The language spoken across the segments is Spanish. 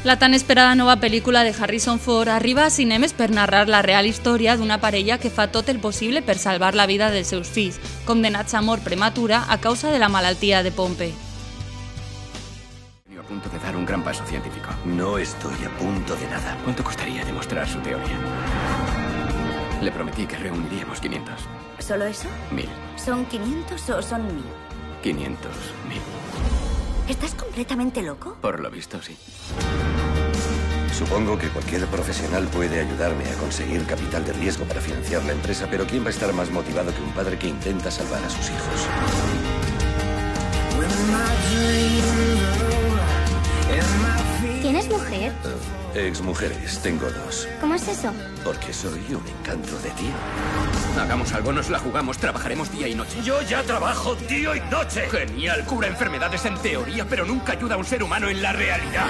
La tan esperada nova pel·lícula de Harrison Ford arriba a cinemes per narrar la real història d'una parella que fa tot el possible per salvar la vida dels seus fills, condenats a mort prematura a causa de la malaltia de Pompe. A punto de dar un gran paso científico. No estoy a punto de nada. ¿Cuánto costaría demostrar su teoría? Le prometí que reuniríamos 500. ¿Solo eso? 1000. ¿Son 500 o son 1000? 500, 1000. ¿Estás completamente loco? Por lo visto, sí. Supongo que cualquier profesional puede ayudarme a conseguir capital de riesgo para financiar la empresa, pero ¿quién va a estar más motivado que un padre que intenta salvar a sus hijos? ¿Tienes mujer? Exmujeres, tengo 2. ¿Cómo es eso? Porque soy un encanto de tío. Hagamos algo, nos la jugamos, trabajaremos día y noche. ¡Yo ya trabajo día y noche! Genial, cura enfermedades en teoría, pero nunca ayuda a un ser humano en la realidad.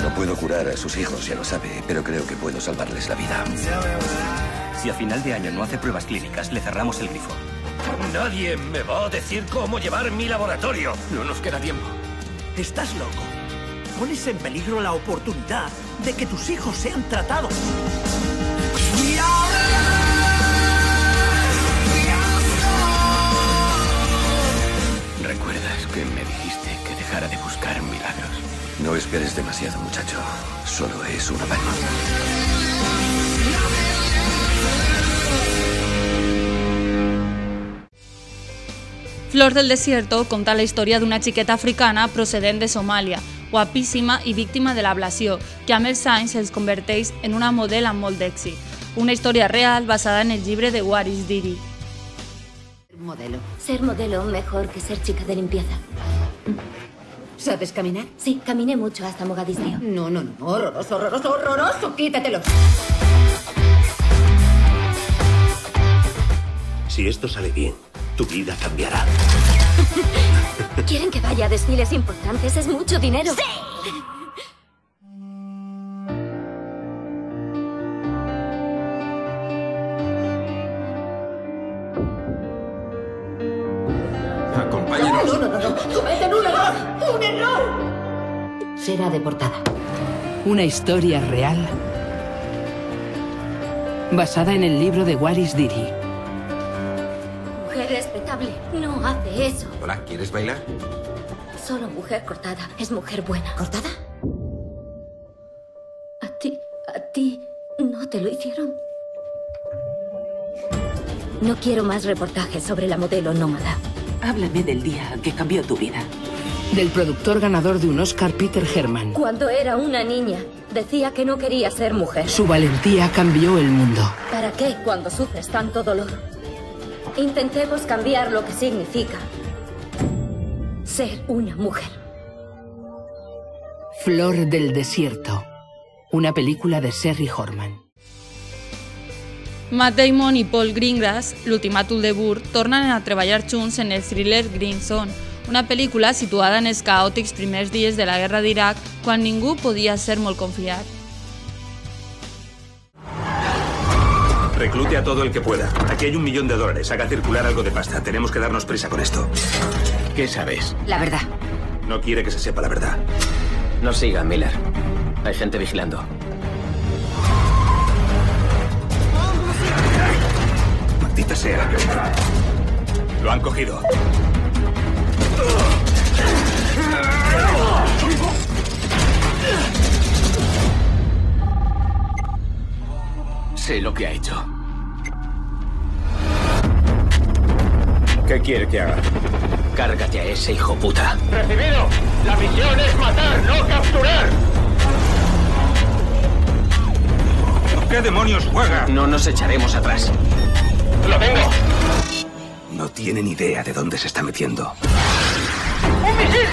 No puedo curar a sus hijos, ya lo sabe, pero creo que puedo salvarles la vida. Si a final de año no hace pruebas clínicas, le cerramos el grifo. Nadie me va a decir cómo llevar mi laboratorio. No nos queda tiempo. Estás loco. Pones en peligro la oportunidad de que tus hijos sean tratados. ¿Recuerdas que me dijiste que dejara de buscar milagros? No esperes demasiado, muchacho. Solo es una mano. Flor del Desierto conta la història d'una xiqueta africana procedent de Somàlia, guapíssima i víctima de l'ablació, que amb els anys es converteix en una model amb molt d'èxit. Una història real basada en el llibre de Waris Dirie. Modelo. Ser modelo mejor que ser chica de limpieza. ¿Sabes caminar? Sí, caminé mucho hasta Mogadiscio. No. Horroroso, horroroso, horroroso. Quítatelo. Si esto sale bien, tu vida cambiará. ¿Quieren que vaya a desfiles importantes? Es mucho dinero. ¡Sí! Acompáñanos. No. ¡Cometen un error! ¡Un error! Será deportada. Una historia real basada en el libro de Waris Dirie. Mujer respetable no hace eso. Hola, ¿quieres bailar? Solo mujer cortada es mujer buena. ¿Cortada? A ti no te lo hicieron. No quiero más reportajes sobre la modelo nómada. Háblame del día que cambió tu vida. Del productor ganador de un Oscar, Peter Herman. Cuando era una niña, decía que no quería ser mujer. Su valentía cambió el mundo. ¿Para qué cuando sufres tanto dolor? Intentemos cambiar lo que significa ser una mujer. Flor del Desierto. Una película de Sherry Horman. Matt Damon i Paul Greengrass, l'ultimàtum de Burr, tornen a treballar junts en el thriller Green Zone, una pel·lícula situada en els caòtics primers dies de la guerra d'Iraq, quan ningú podia ser molt confiat. Reclute a todo el que pueda. Aquí hay $1 millón. Haga circular algo de pasta. Tenemos que darnos prisa con esto. ¿Qué sabes? La verdad. No quiere que se sepa la verdad. No siga, Miller. Hay gente vigilando. Maldita sea. Lo han cogido. Sé lo que ha hecho. ¿Qué quiere que haga? Cárgate a ese hijo puta. ¡Recibido! La misión es matar, no capturar. ¿Qué demonios juega? No nos echaremos atrás. ¡Lo tengo! No tiene ni idea de dónde se está metiendo. ¡Un misil!